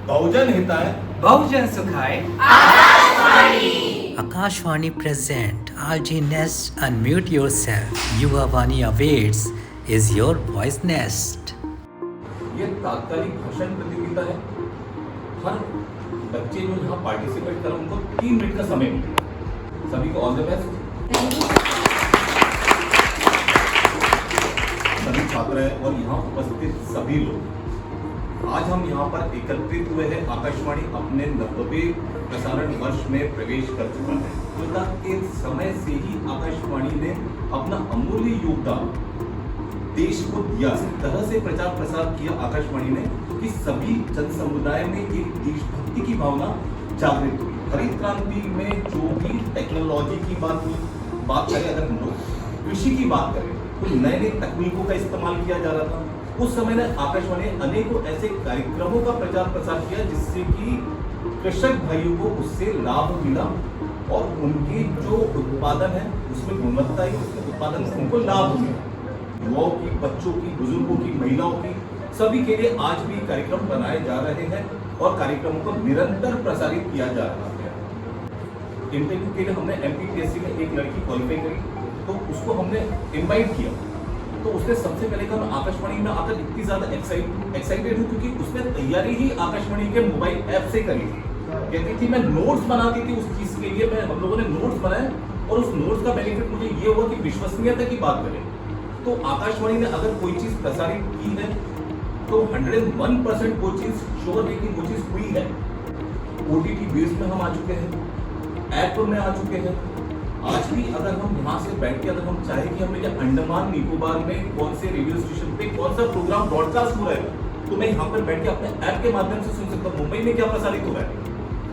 बहुजन हिताय बहुजन सुखाय Akashvani present RJ Nest. Unmute yourself. Yuvavani awaits is your voice nest. ये तात्कालिक भाषण प्रतियोगिता है। हर बच्चे जो यहाँ पार्टिसिपेट कर उनको 3 मिनट का समय मिलेगा। सभी को ऑल द बेस्ट। सभी छात्र हैं और यहाँ उपस्थित सभी लोग, आज हम यहाँ पर एकत्रित हुए हैं। आकाशवाणी अपने 90वें प्रसारण वर्ष में प्रवेश कर चुका है। स्वतंत्रता के समय से ही आकाशवाणी ने अपना अमूल्य योगदान देश को दिया। इस तरह से प्रचार प्रसार किया आकाशवाणी ने कि सभी जन समुदाय में एक देशभक्ति की भावना जागृत हुई। हरित क्रांति में जो भी टेक्नोलॉजी की बात करें, अगर हम लोग कृषि की बात करें तो नए नए तकनीकों का इस्तेमाल किया जा रहा था। उस समय में आकाशवाणी ने अनेकों ऐसे कार्यक्रमों का प्रचार प्रसार किया जिससे कि कृषक भाइयों को उससे लाभ मिला और उनके जो उत्पादन है उसमें गुणवत्ता ही, उसके उत्पादन से उनको लाभ मिला। युवाओं की, बच्चों की, बुजुर्गों की, महिलाओं की, सभी के लिए आज भी कार्यक्रम बनाए जा रहे हैं और कार्यक्रमों को निरंतर प्रसारित किया जा रहा है। इंटरव्यू के लिए हमने MPPSC में एक लड़की क्वालिफाई करी तो उसको हमने इनवाइट किया, तो उसने सबसे पहले कहा मैं आकाशवाणी में आकर इतनी ज्यादा एक्साइटेड हूँ क्योंकि उसने तैयारी ही आकाशवाणी के मोबाइल ऐप से करी थी। कहती थी मैं नोट्स बनाती थी उस चीज के लिए, हम लोगों ने नोट्स बनाए और उस नोट्स का बेनिफिट मुझे ये हुआ कि विश्वसनीयता की बात करें तो आकाशवाणी ने अगर कोई चीज प्रसारित की है तो 101% वो चीज श्योर है कि वो चीज हुई है। OTT बेस में हम आ चुके हैं, ऐप में आ चुके हैं। आज भी अगर हम यहाँ से बैठ के अगर हम चाहें कि हमें अंडमान निकोबार में कौन से रेडियो स्टेशन पे कौन सा प्रोग्राम ब्रॉडकास्ट हो रहा है तो मैं यहाँ पर बैठ के अपने ऐप के माध्यम से सुन सकता हूँ मुंबई में क्या प्रसारित हो रहा है।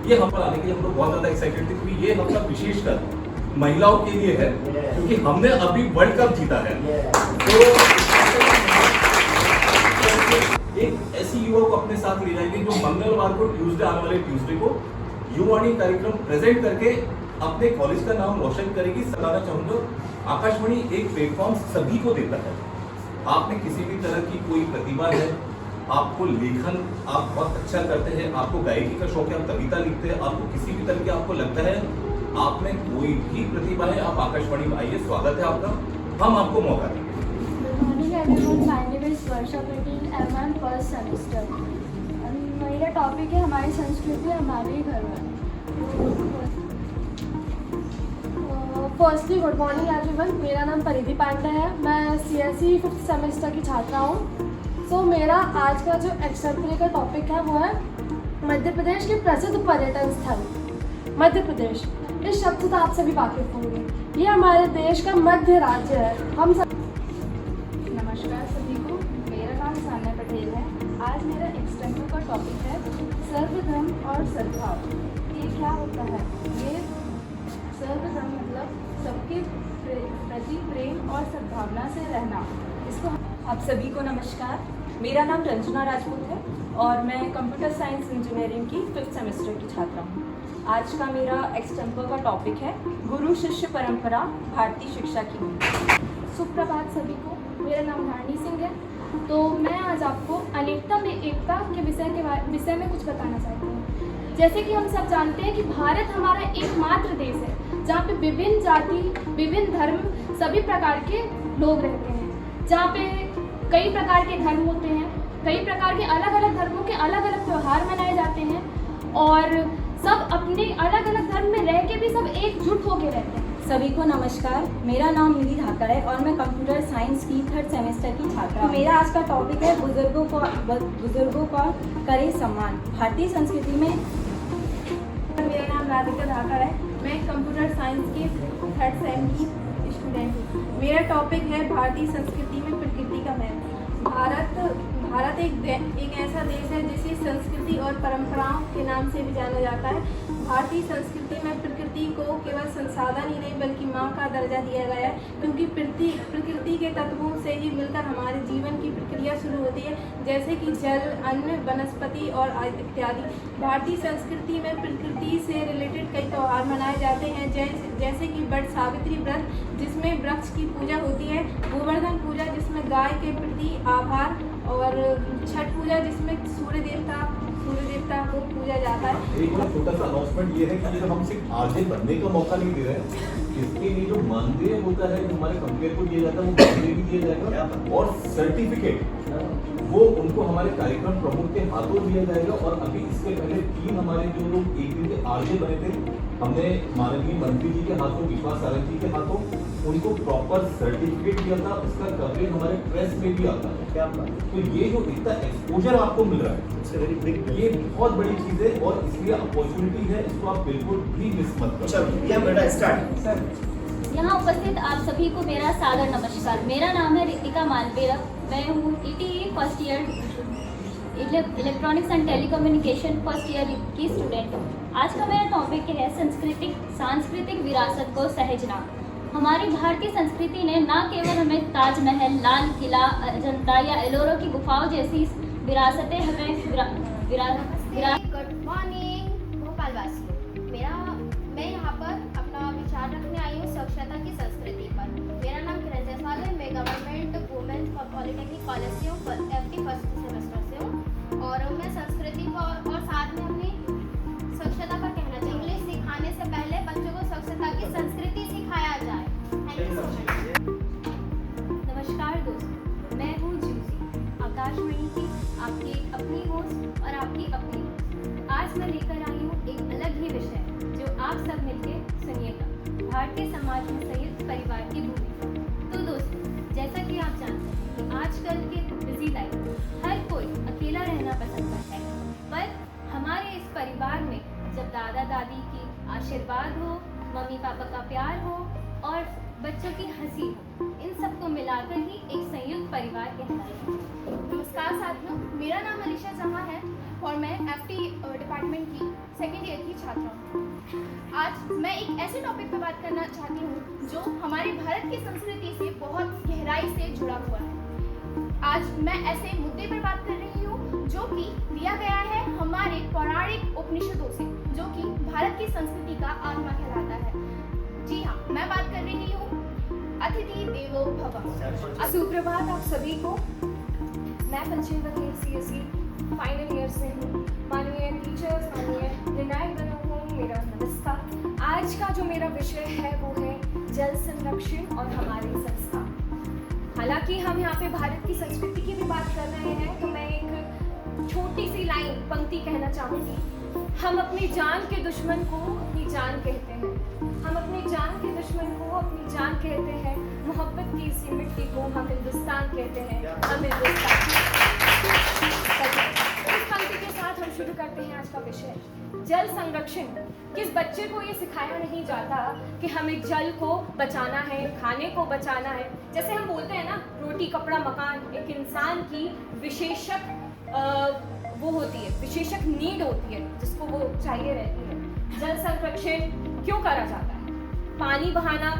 ये हम पर आने के लिए हम लोग बहुत ज्यादा एक्साइटेड थे क्योंकि ये हफ्ता विशेषकर महिलाओं के लिए है क्योंकि हमने अभी वर्ल्ड कप जीता है। तो एक ऐसी युवा को अपने साथ ले जाएंगे जो मंगलवार को आने वाले ट्यूसडे को युवाणी कार्यक्रम प्रेजेंट करके अपने कॉलेज का नाम रोशन करेगी। बताना चाहूंगा आकाशवाणी एक प्लेटफॉर्म सभी को देता है। आपने किसी भी तरह की कोई प्रतिभा है, आपको लेखन आप बहुत अच्छा करते हैं, आपको गायकी का शौक है, आप कविता लिखते हैं, आपको किसी भी तरह की आपको लगता है आप में कोई भी प्रतिभा है, आप आकाशवाणी में आइए, स्वागत है आपका, हम आपको मौका देंगे। मेरा टॉपिक है हमारी संस्कृति हमारे घर में। फर्स्टली गुड मॉर्निंग एवरीवन, मेरा नाम परिधि पांडे है, मैं CSE 5th सेमेस्टर की छात्रा हूँ। सो मेरा आज का जो एक्स्ट्रा का टॉपिक है वो है मध्य प्रदेश के प्रसिद्ध पर्यटन स्थल। मध्य प्रदेश, इस शब्द से तो आप सभी वाकिफ होंगे, ये हमारे देश का मध्य राज्य है। हम सब नमस्कार सभी को, मेरा नाम सान्या पटेल है। आज मेरा एक्सटेंशन का टॉपिक है सर्वधर्म और सद्भाव। ये क्या होता है? ये सर्वधर्म मतलब सबके प्रति प्रेम और सद्भावना से रहना। इसको आप सभी को नमस्कार, मेरा नाम रंजना राजपूत है और मैं कंप्यूटर साइंस इंजीनियरिंग की 5th सेमेस्टर की छात्रा हूँ। आज का मेरा एक्सटेम्पर का टॉपिक है गुरु शिष्य परंपरा भारतीय शिक्षा की नींव। सुप्रभात सभी को, मेरा नाम रानी सिंह है। तो मैं आज आपको अनेकता में एकता के विषय में कुछ बताना चाहती हूँ। जैसे कि हम सब जानते हैं कि भारत हमारा एकमात्र देश है जहाँ पे विभिन्न जाति, विभिन्न धर्म, सभी प्रकार के लोग रहते हैं, जहाँ पे कई प्रकार के धर्म होते हैं, कई प्रकार के अलग अलग धर्मों के अलग अलग त्यौहार मनाए जाते हैं और सब अपने अलग अलग धर्म में रह के भी सब एकजुट होके रहते हैं। सभी को नमस्कार, मेरा नाम निधि धाकर है और मैं कंप्यूटर साइंस की 3rd सेमेस्टर की छात्रा हूँ। मेरा आज का टॉपिक है बुजुर्गों का करें सम्मान भारतीय संस्कृति में। मेरा नाम राधिका धाकर है, मैं कंप्यूटर साइंस की 3rd सेम की स्टूडेंट हूँ। मेरा टॉपिक है भारतीय संस्कृति में प्रकृति का महत्व। भारत एक ऐसा देश है जिसे संस्कृति और परंपराओं के नाम से भी जाना जाता है। भारतीय संस्कृति में प्रकृति को केवल संसाधन ही नहीं बल्कि माँ का दर्जा दिया गया है, क्योंकि प्रकृति के तत्वों से ही मिलकर हमारे जीवन की प्रक्रिया शुरू होती है, जैसे कि जल, अन्न, वनस्पति और इत्यादि। भारतीय संस्कृति में प्रकृति से रिलेटेड कई त्यौहार मनाए जाते हैं, जैसे कि वट सावित्री व्रत जिसमें वृक्ष की पूजा होती है, गोवर्धन पूजा जिसमें गाय के प्रति आभार, और छठ पूजा जिसमें सूर्य देवता सूर्य देवता को पूजा जाता है। एक और छोटा सा अनाउंसमेंट ये है कि ये हम सिर्फ आगे बढ़ने का मौका नहीं दे रहे हैं, इसके लिए जो मानदेय होता है, जो हमारे कंपेयर को दिया जाता है, वो मानदेय भी दिया जाएगा और सर्टिफिकेट वो उनको हमारे कार्यक्रम प्रमुख के हाथों दिया जाएगा। और अभी इसके पहले 3 हमारे जो लोग एक दिन के आरजे बने थे, हमने माननीय मंत्री जी के हाथों, विश्वास सारंग जी के हाथों उनको प्रॉपर सर्टिफिकेट दिया था। उसका कवरेज हमारे प्रेस में भी आता है। क्या तो ये जो इतना एक्सपोजर आपको मिल रहा है, ये बहुत बड़ी चीज है और इसलिए अपॉर्चुनिटी है, इसको आप बिल्कुल भी मिस मत करो। यहाँ उपस्थित आप सभी को मेरा सादर नमस्कार। मेरा नाम है रितिका मालवीरा। मैं हूँ ETE first year electronics and telecommunication first year की स्टूडेंट हूँ। आज का मेरा टॉपिक है सांस्कृतिक विरासत को सहेजना। हमारी भारतीय संस्कृति ने न केवल हमें ताजमहल, लाल किला, अजंता या एलोरा की गुफाओं जैसी विरासतें हमें गुड मॉर्निंग भोपाल वासियों। मैं यहाँ पर अपना विचार रखने आई हूँ स्वच्छता की संस्कृति पर। मेरा नाम किरण जायसवाल है। मैं गवर्नमेंट वुमेन्स पॉलिटेक्निक कॉलेज से हूँ, FD फर्स्ट सेमेस्टर से हूँ। और मैं संस्कृति को और साथ में अपनी स्वच्छता पर कहना चाहिए। इंग्लिश सिखाने से पहले बच्चों को स्वच्छता की संस्कृति सिखाया जाए। Thank you so much. नमस्कार दोस्तों, मैं हूँ जूसी, आकाशवाणी की आपकी अपनी होस्ट और आपकी अपनी होस्ट। आज मैं लेकर आई हूँ एक अलग ही विषय जो आप सब मिलकर सुनिएगा, भारतीय समाज में संयुक्त परिवार की भूमिका। तो दोस्तों, जैसा कि आप जानते हैं कि आजकल के बिजी लाइफ हर कोई अकेला रहना पसंद करता है, पर हमारे इस परिवार में जब दादा दादी की आशीर्वाद हो, मम्मी पापा का प्यार हो और बच्चों की हंसी हो, इन सबको मिलाकर ही एक संयुक्त परिवार कहलाता है। नमस्कार साथियों, मेरा नाम अलीशा जहाँ है और मैं FD डिपार्टमेंट की सेकेंड ईयर की छात्रा हूँ। आज मैं एक ऐसे टॉपिक पर बात करना चाहती हूँ जो हमारे भारत की संस्कृति से बहुत गहराई से जुड़ा हुआ है। आज मैं ऐसे मुद्दे पर बात कर रही हूँ जो कि दिया गया है हमारे पौराणिक उपनिषदों से, जो कि भारत की संस्कृति का आत्मा कहलाता है। जी हाँ, मैं बात कर रही हूँ अतिथि देवो भव। सुप्रभात आप सभी को। मैं पंचमी वकील CSE फाइनल ईयर से हूँ। माननीय टीचर्स, माननीय निर्णायक गणों को मेरा नमस्कार। आज का जो मेरा विषय है वो है जल संरक्षण और हमारे संस्कार। हालांकि हम यहाँ पे भारत की संस्कृति की भी बात कर रहे हैं, तो मैं एक छोटी सी लाइन पंक्ति कहना चाहूँगी। हम अपनी जान के दुश्मन को अपनी जान कहते हैं, हम अपनी जान के दुश्मन को अपनी जान कहते हैं। मोहब्बत की इसी मिट्टी को हम हिंदुस्तान कहते हैं, हम हिंदुस्तान। इस पंक्ति के साथ हम शुरू करते हैं आज का विषय, जल संरक्षण। किस बच्चे को ये सिखाया नहीं जाता कि हमें जल को बचाना है, खाने को बचाना है। जैसे हम बोलते हैं ना, रोटी कपड़ा मकान एक इंसान की विशेषक वो होती है, विशेषक नीड होती है जिसको वो चाहिए रहती है। जल संरक्षण क्यों करा जाता है? पानी बहाना,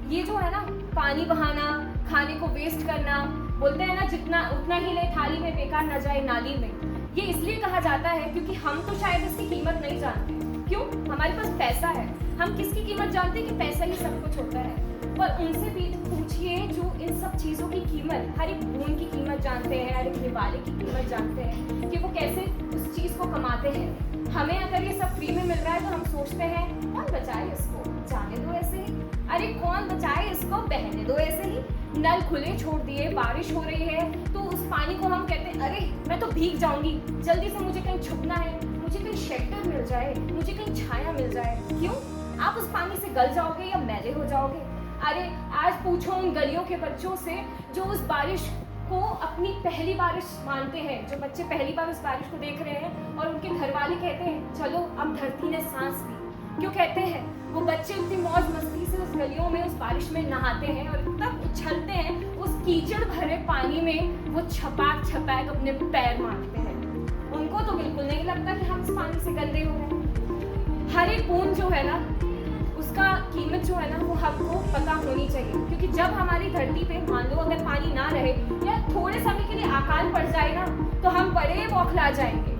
ये जो है ना, पानी बहाना, खाने को वेस्ट करना, बोलते हैं ना जितना उतना ही ले थाली में बेकार न जाए नाली में। ये इसलिए कहा जाता है क्योंकि हम तो शायद इसकी कीमत नहीं जानते। क्यों? हमारे पास पैसा है, हम किसकी कीमत जानते हैं कि पैसा ही सब कुछ होता है। पर उनसे भी पूछिए जो इन सब चीज़ों की कीमत, हर एक बूंद की कीमत जानते हैं, हर एक निवाले की कीमत जानते हैं कि वो कैसे उस चीज़ को कमाते हैं। हमें अगर ये सब फ्री में मिल रहा है तो हम सोचते हैं कौन बचाए इसको, जाने दो ऐसे ही। अरे कौन बचाए इसको, बहने दो ऐसे ही। नल खुले छोड़ दिए, बारिश हो रही है तो उस पानी को हम कहते हैं अरे मैं तो भीग जाऊंगी, जल्दी से मुझे कहीं छुपना है, मुझे कहीं शेल्टर मिल जाए, मुझे कहीं छाया मिल जाए। क्यों? आप उस पानी से गल जाओगे या मैले हो जाओगे। अरे आज पूछो उन गलियों के बच्चों से जो उस बारिश को अपनी पहली बारिश मानते हैं, जो बच्चे पहली बार उस बारिश को देख रहे हैं और उनके घर वाले कहते हैं चलो अब धरती ने सांस ली। क्यों कहते हैं? वो बच्चे उतनी मौज मस्ती से उस गलियों में उस बारिश में नहाते हैं और तब उछलते हैं उस कीचड़ भरे पानी में, वो छपाक छपाक अपने पैर मारते हैं। उनको तो बिल्कुल नहीं लगता कि हम इस पानी से गंदे हो रहे हैं। हर एक बूंद जो है ना, उसका कीमत जो है ना, वो हमको पता होनी चाहिए। क्योंकि जब हमारी धरती पे मान लो अगर पानी ना रहे या थोड़े समय के लिए अकाल पड़ जाए ना, तो हम बड़े बौखला जाएंगे।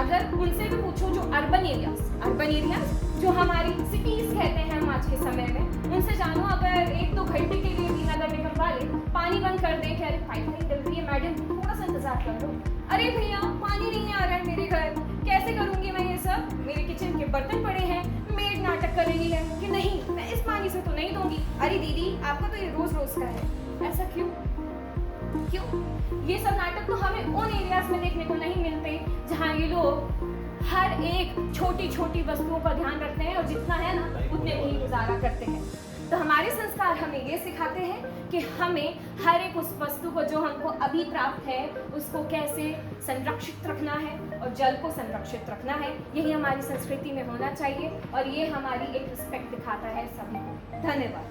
अगर उनसे भी पूछो जो अर्बन एरियाज जो हमारी सिटीज कहते हैं हम आज के समय में, उनसे जानो अगर 1-2 घंटे के लिए भी नगर निगम वाले पानी बंद कर दे, कह रहे पाइप नहीं डल रही है मैडम, थोड़ा सा इंतजार कर लो। अरे भैया पानी नहीं आ रहा है मेरे घर, कैसे करूंगी मैं ये सब? मेरे किचन के बर्तन पड़े हैं, मेड नाटक कर रही है कि नहीं मैं इस पानी से तो नहीं धोंगी। अरे दीदी आपका तो ये रोज रोज का है। ऐसा क्यों? ये सब नाटक तो हमें उन एरियाज में देखने को नहीं मिलते जहाँ ये लोग हर एक छोटी छोटी वस्तुओं का ध्यान रखते हैं और जितना है ना उतने में ही गुजारा करते हैं। तो हमारे संस्कार हमें ये सिखाते हैं कि हमें हर एक उस वस्तु को जो हमको अभी प्राप्त है उसको कैसे संरक्षित रखना है और जल को संरक्षित रखना है। यही हमारी संस्कृति में होना चाहिए और ये हमारी एक रिस्पेक्ट दिखाता है सभी को। धन्यवाद।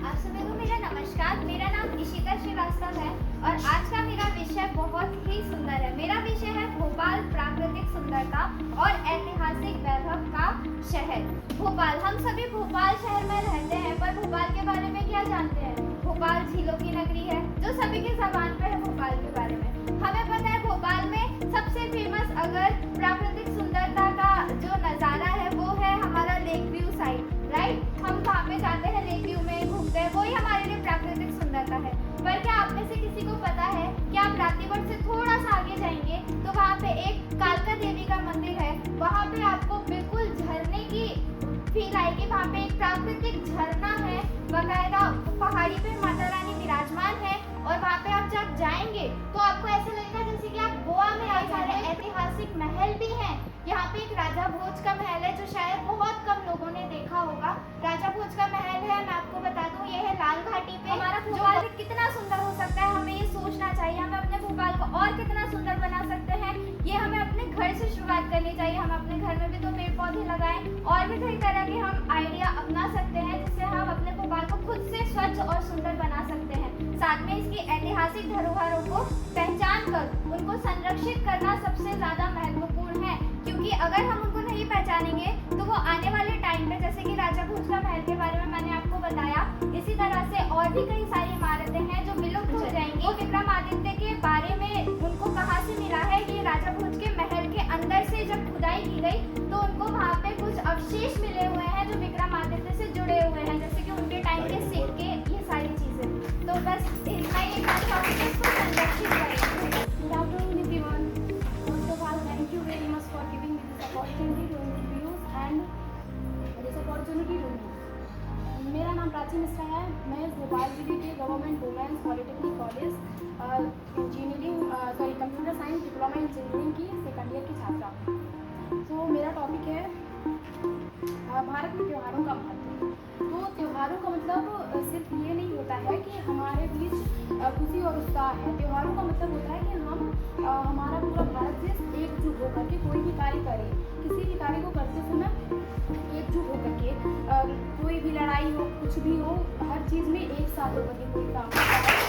आप सभी को मेरा नमस्कार। मेरा नाम इशिता श्रीवास्तव है और आज का मेरा विषय बहुत ही सुंदर है। मेरा विषय है भोपाल प्राकृतिक सुंदरता और ऐतिहासिक वैभव का शहर भोपाल। हम सभी भोपाल शहर में रहते हैं, पर भोपाल के बारे में क्या जानते हैं? भोपाल झीलों की नगरी है जो सभी की जबान पर है। भोपाल के बारे में हमें पता है भोपाल में सबसे फेमस अगर प्राकृतिक सुंदरता का जो नज़ारा है वो है हमारा लेक व्यू साइड, राइट? हम वहाँ पे जाते हैं, लेक व्यू में घूमते हैं, वही हमारे लिए प्राकृतिक सुंदरता है। पर क्या आप में से किसी को पता है कि आप रातीवट से थोड़ा सा आगे जाएंगे तो वहाँ पे एक कालका देवी का मंदिर है। वहाँ पे आपको बिल्कुल झरने की फील आएगी। वहाँ पे एक प्राकृतिक झरना है, बाकायदा पहाड़ी पे माता रानी विराजमान है और वहाँ पे आप जब जाएंगे तो आपको ऐसा लगेगा जैसे कि आप गोवा में आ जा रहे हैं। ऐतिहासिक महल भी है यहाँ पे। एक राजा भोज का महल है जो शायद बहुत कम लोगों ने देखा होगा। राजा भोज का महल है, मैं आपको बता दूं, ये है लाल घाटी पे। हमारा भोपाल भी कितना सुंदर हो सकता है, हमें ये सोचना चाहिए। हमें अपने भोपाल को और कितना सुंदर बना सकते हैं, ये हमें अपने घर से शुरुआत करनी चाहिए। हम अपने घर में भी तो पेड़ पौधे लगाएं और भी कई तरह के हम आइडिया अपना सकते हैं जिससे हम अपने भोपाल को खुद से स्वच्छ और सुंदर बना सकते हैं। साथ में इसकी ऐतिहासिक धरोहरों को पहचान कर उनको संरक्षित करना सबसे ज्यादा महत्वपूर्ण है, क्योंकि अगर हम उनको नहीं पहचानेंगे तो वो आने वाले टाइम पे, जैसे कि राजा भोज का महल के बारे में मैंने आपको बताया, इसी तरह से और भी कई सारी इमारतें हैं जो विलुप्त हो जाएंगी। विक्रमादित्य के बारे में उनको कहाँ से मिला है कि राजा भोज के महल के अंदर से जब खुदाई की गई तो उनको वहाँ पे कुछ अवशेष मिले हुए हैं जो विक्रमादित्य से जुड़े हुए हैं, जैसे कि उनके टाइम के सिक्के, ये सारी चीजें। तो बस इतना ही कहना चाहूँगी, इसको संरक्षित करें। Good afternoon everyone. First of all, thank you very much for giving me this opportunity to introduce and this opportunity to me. मेरा नाम प्राची मिश्रा है। मैं भोपाल जिले के government women's polytechnic college computer science diploma engineering की सेकंड ईयर की छात्रा हूँ। तो मेरा टॉपिक है भारत में त्योहारों का महत्व। तो त्योहारों का मतलब सिर्फ ये नहीं होता है कि हमारे बीच खुशी और उत्साह है। त्योहारों का मतलब होता है कि हम हमारा पूरा भारत देश एकजुट होकर के कोई भी कार्य करें। किसी भी कार्य को करते समय एकजुट होकर के, कोई भी लड़ाई हो, कुछ भी हो, हर चीज़ में एक साथ होकर के कोई काम करता है।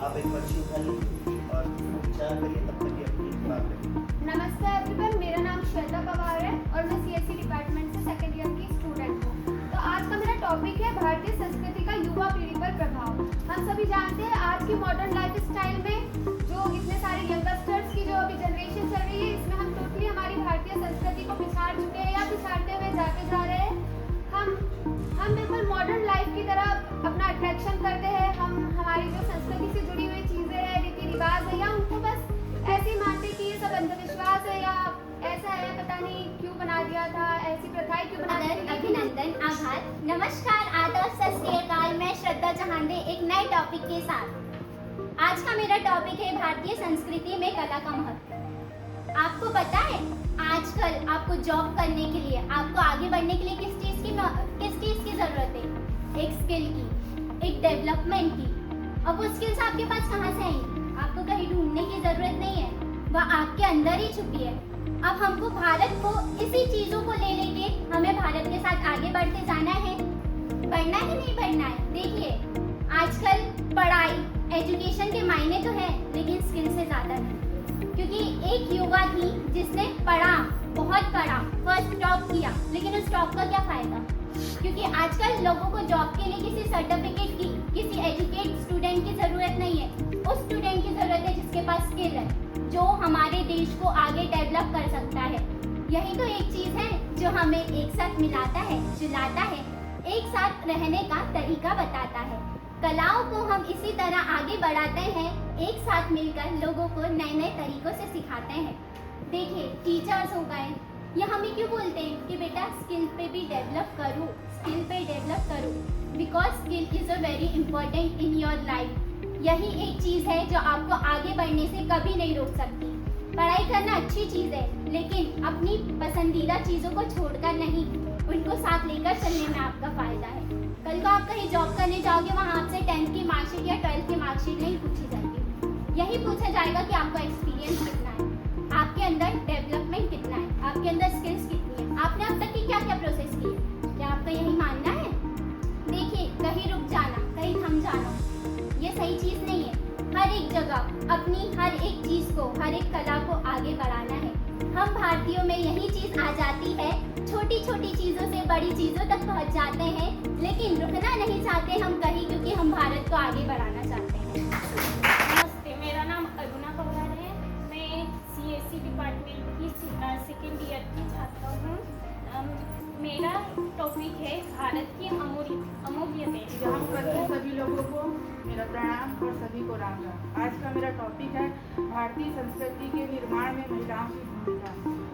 आप एक पर्ची उठा लीजिए और विचार करिए, तब तक ये अपनी बात करिए। नमस्ते एवरीवन, मेरा नाम श्वेता पवार है और मैं सीएससी डिपार्टमेंट से सेकंड ईयर की स्टूडेंट हूँ। तो आज का मेरा टॉपिक है भारतीय संस्कृति का युवा पीढ़ी पर प्रभाव। हम सभी जानते हैं आज की मॉडर्न लाइफ स्टाइल में जो इतने सारे यंगस्टर्स की जो अभी जनरेशन चल रही है, इसमें हम टोटली हमारी भारतीय संस्कृति को पिछाड़ चुके हैं या पिछाड़ते हुए जाके जा रहे हैं। हम बिल्कुल मॉडर्न लाइफ की तरह अपना अट्रैक्शन करते हैं। हम हमारी जो संस्कृति से जुड़ी हुई चीज़ें हैं, रीति रिवाज है, या उनको बस ऐसे ही मानते कि ये सब अंधविश्वास है या ऐसा है, पता नहीं क्यों बना दिया था, ऐसी प्रथाएं क्यों बना दी। अभिनंदन, आभार, नमस्कार, आदाब, सत श्री अकाल। मैं श्रद्धा चहांदे एक नए टॉपिक के साथ। आज का मेरा टॉपिक है भारतीय संस्कृति में कला का महत्व। आपको पता है आजकल आपको जॉब करने के लिए, आपको आगे बढ़ने के लिए किस चीज़ की ज़रूरत है? एक स्किल की, एक डेवलपमेंट की। अब वो स्किल्स आपके पास कहाँ से आएंगी? आपको कहीं ढूंढने की ज़रूरत नहीं है, वह आपके अंदर ही छुपी है। अब हमको भारत को इसी चीज़ों को ले लेके हमें भारत के साथ आगे बढ़ते जाना है। बढ़ना है नहीं बढ़ना है। देखिए आजकल पढ़ाई, एजुकेशन के मायने तो है, लेकिन स्किल से ज़्यादा नहीं। क्योंकि एक युवा थी जिसने पढ़ा, बहुत पढ़ा, फर्स्ट टॉप किया, लेकिन उस टॉप का क्या फ़ायदा? क्योंकि आजकल लोगों को जॉब के लिए किसी सर्टिफिकेट की, किसी एजुकेट स्टूडेंट की ज़रूरत नहीं है। उस स्टूडेंट की ज़रूरत है जिसके पास स्किल है, जो हमारे देश को आगे डेवलप कर सकता है। यही तो एक चीज़ है जो हमें एक साथ मिलाता है, जुलाता है। एक साथ रहने का तरीका बताता है। कलाओं को हम इसी तरह आगे बढ़ाते हैं, एक साथ मिलकर लोगों को नए नए तरीकों से सिखाते हैं। देखिए, टीचर्स हो गए, ये हमें क्यों बोलते हैं कि बेटा स्किल पे भी डेवलप करो, स्किल पे डेवलप करो, because skill is a very important in your life. यही एक चीज़ है जो आपको आगे बढ़ने से कभी नहीं रोक सकती। पढ़ाई करना अच्छी चीज़ है, लेकिन अपनी पसंदीदा चीज़ों को छोड़कर नहीं, उनको साथ लेकर चलने में आपका फ़ायदा है। कल को आप कहीं जॉब करने जाओगे, वहाँ आपसे 10th की मार्कशीट या 12th की मार्कशीट नहीं पूछी जाती। यही पूछा जाएगा कि आपका एक्सपीरियंस कितना है, आपके अंदर डेवलपमेंट कितना है, आपके अंदर स्किल्स कितनी है, आपने अब तक की क्या क्या प्रोसेस की है। क्या आपका यही मानना है? देखिए, कहीं रुक जाना, कहीं थम जाना, ये सही चीज़ नहीं है। हर एक जगह अपनी हर एक चीज़ को, हर एक कला को आगे बढ़ाना है। हम भारतीयों में यही चीज़ आ जाती है, छोटी छोटी चीज़ों से बड़ी चीज़ों तक पहुंच जाते हैं, लेकिन रुकना नहीं चाहते हम कहीं, क्योंकि हम भारत को आगे बढ़ाना चाहते हैं। नमस्ते, मेरा नाम अरुणा पवार है। मैं CSE डिपार्टमेंट की सेकेंड ईयर की छात्रा हूँ। मेरा टॉपिक है भारत की अमूल्यतें। यहाँ पर के सभी लोगों को मेरा प्रणाम और सभी को राम राम। आज का मेरा टॉपिक है भारतीय संस्कृति के निर्माण में महिलाओं की भूमिका।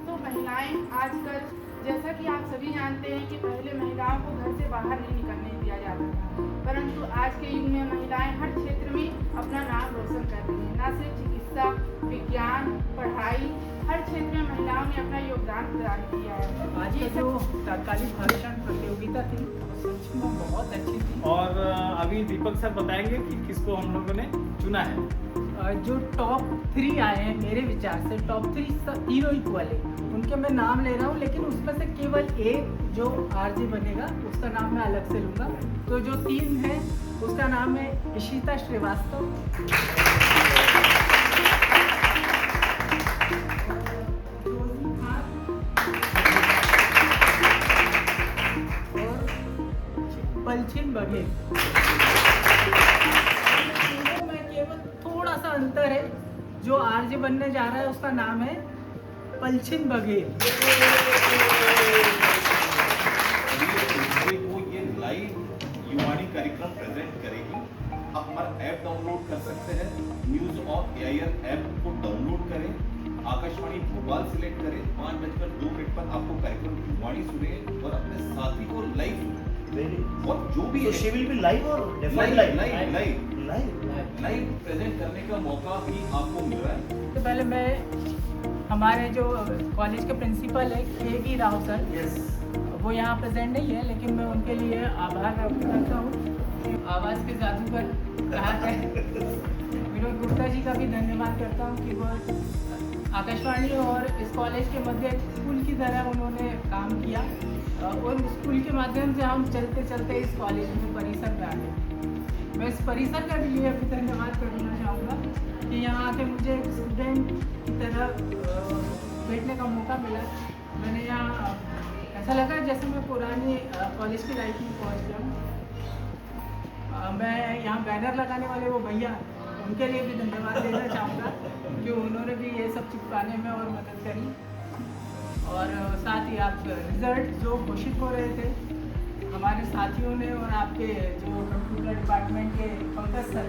तो महिलाएं आजकल, जैसा कि आप सभी जानते हैं कि पहले महिलाओं को घर से बाहर नहीं निकलने दिया जाता था, परंतु आज के युग में महिलाएं हर क्षेत्र में अपना नाम रोशन कर रही हैं। न सिर्फ चिकित्सा, विज्ञान, पढ़ाई, हर क्षेत्र में महिलाओं ने अपना योगदान प्रदान किया है। आज की जो तत्कालीन भाषण प्रतियोगिता थी वो सच में बहुत अच्छी थी। और अभी दीपक सर बताएंगे कि किसको हम लोगों ने चुना है। जो टॉप 3 आए हैं मेरे विचार से, टॉप 3 तीनों इक्वल है, उनके मैं नाम ले रहा हूँ, लेकिन उसमें से केवल एक जो RJ बनेगा उसका नाम मैं अलग से लूँगा। तो जो 3 है उसका नाम है इशिता श्रीवास्तव, पलछिन बघेल। में केवल थोड़ा सा अंतर है, जो RJ बनने जा रहा है उसका नाम है पलछिन बघेल। वो ये लाइव युवाणी कार्यक्रम प्रेजेंट करेगी। आप हमारा ऐप डाउनलोड कर सकते हैं, न्यूज ऑन AIR ऐप को डाउनलोड करें, आकाशवाणी भोपाल सिलेक्ट करें, 5:02 पर आपको कार्यक्रम युवाणी सुने और अपने साथी को लाइव सुने। और जो भी शी विल बी लाइव और लाइव प्रेजेंट करने का मौका भी आपको मिल रहा है। तो पहले मैं हमारे जो कॉलेज के प्रिंसिपल है KV राव सर, वो यहाँ प्रेजेंट नहीं है, लेकिन मैं उनके लिए आभार व्यक्त करता हूँ। आवाज़ के जादूगर कहा जाए, विनोद गुप्ता जी का भी धन्यवाद करता हूँ कि वो आकाशवाणी और इस कॉलेज के मध्य एक स्कूल की तरह उन्होंने काम किया, और स्कूल के माध्यम से हम चलते चलते इस कॉलेज में परिसर में आ गए। मैं इस परिसर का भी लिए अभी धन्यवाद करना चाहूँगा कि यहाँ आके मुझे एक स्टूडेंट की तरह बैठने का मौका मिला। मैंने यहाँ ऐसा लगा जैसे मैं पुरानी कॉलेज की लाइफ में पहुँच गया। मैं यहाँ बैनर लगाने वाले वो भैया, उनके लिए भी धन्यवाद देना चाहूँगा कि उन्होंने भी ये सब चिपकाने में और मदद करी। और साथ ही आप रिजल्ट जो घोषित हो रहे थे हमारे साथियों ने, और आपके जो कंप्यूटर डिपार्टमेंट के पंकज सर,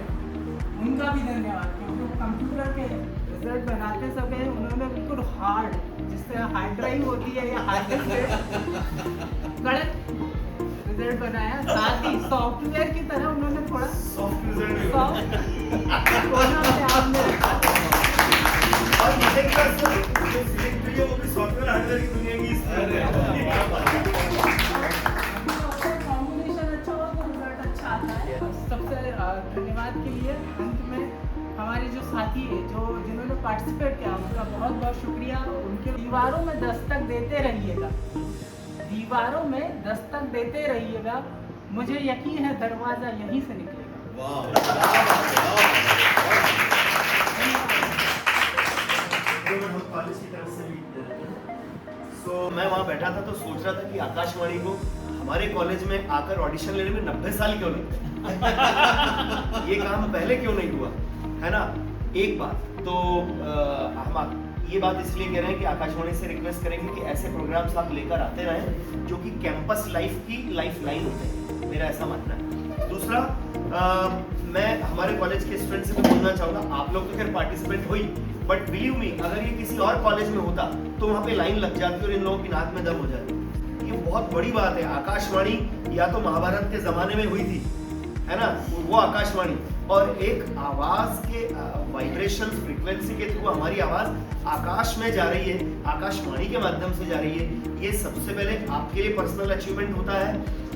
उनका भी धन्यवाद, क्योंकि वो कंप्यूटर के रिजल्ट बनाते समय उन्होंने बिल्कुल हार्ड, जिससे हार्ड ड्राइव होती है या हार्ड डिस्क से कड़क रिजल्ट बनाया। साथ ही सॉफ्टवेयर की तरह उन्होंने थोड़ा सॉफ्ट रिजल्ट और वो भी सॉफ्टवेयर हार्डवेयर की दुनिया की कॉम्बिनेशन अच्छा हो तो रिजल्ट अच्छा आता है। सबसे धन्यवाद के लिए अंत में हमारे जो साथी है जिन्होंने पार्टिसिपेट किया, उनका बहुत बहुत शुक्रिया। उनके दीवारों में दस्तक देते रहिएगा, दीवारों में दस्तक देते रहिएगा, मुझे यकीन है दरवाजा यहीं से निकलेगा। कॉलेज की तरफ से भी मैं वहाँ बैठा था तो सोच रहा था कि आकाशवाणी को हमारे कॉलेज में आकर ऑडिशन लेने में 90 साल क्यों लगते ये काम पहले क्यों नहीं हुआ, है ना। एक बात तो हम ये बात इसलिए कह रहे हैं कि आकाशवाणी से रिक्वेस्ट करेंगे कि ऐसे प्रोग्राम्स आप लेकर आते रहें जो कि कैंपस लाइफ की लाइफ लाइन होते हैं, मेरा ऐसा मानना है। दूसरा, मैं हमारे कॉलेज के स्टूडेंट से भी बोलना चाहूँगा, आप लोग तो खैर पार्टिसिपेट हुई, बट बिलीव मी, अगर ये किसी और कॉलेज में होता तो वहाँ पे लाइन लग जाती और इन लोगों की नाक में दम हो जाती। ये बहुत बड़ी बात है। आकाशवाणी या तो महाभारत के ज़माने में हुई थी, है ना, वो आकाशवाणी, और एक आवाज के वाइब्रेशन फ्रीक्वेंसी के थ्रू हमारी आवाज आकाश में जा रही है, आकाशवाणी के माध्यम से जा रही है। ये सबसे पहले आपके लिए पर्सनल अचीवमेंट होता है,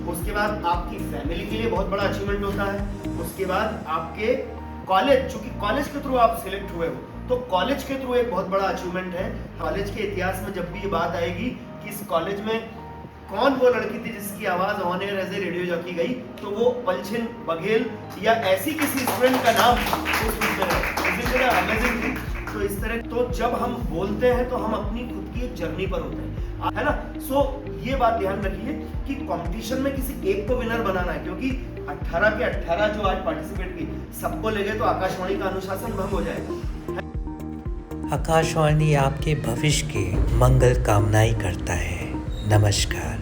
उसके बाद आपकी फैमिली के लिए बहुत बड़ा अचीवमेंट होता है, उसके बाद आपके कॉलेज, चूंकि कॉलेज के थ्रू आप सिलेक्ट हुए हो तो कॉलेज के थ्रू एक बहुत बड़ा अचीवमेंट है। कॉलेज के इतिहास में जब भी ये बात आएगी कि इस कॉलेज में कौन वो लड़की थी जिसकी आवाज on air as a radio jockey गई, तो वो पलछिन बघेल या ऐसी किसी स्टूडेंट का नाम उस अमेजिंग थी। तो इस तरह, तो जब हम बोलते हैं तो हम अपनी खुद की एक जर्नी पर होते हैं, है ना। सो ये बात ध्यान रखिए कि कंपटीशन में किसी एक को विनर बनाना है, क्योंकि 18 के 18 जो आज पार्टिसिपेट की सबको ले गए तो आकाशवाणी का अनुशासन भंग हो जाएगा। आकाशवाणी आपके भविष्य की मंगल कामनाएं करता है। नमस्कार।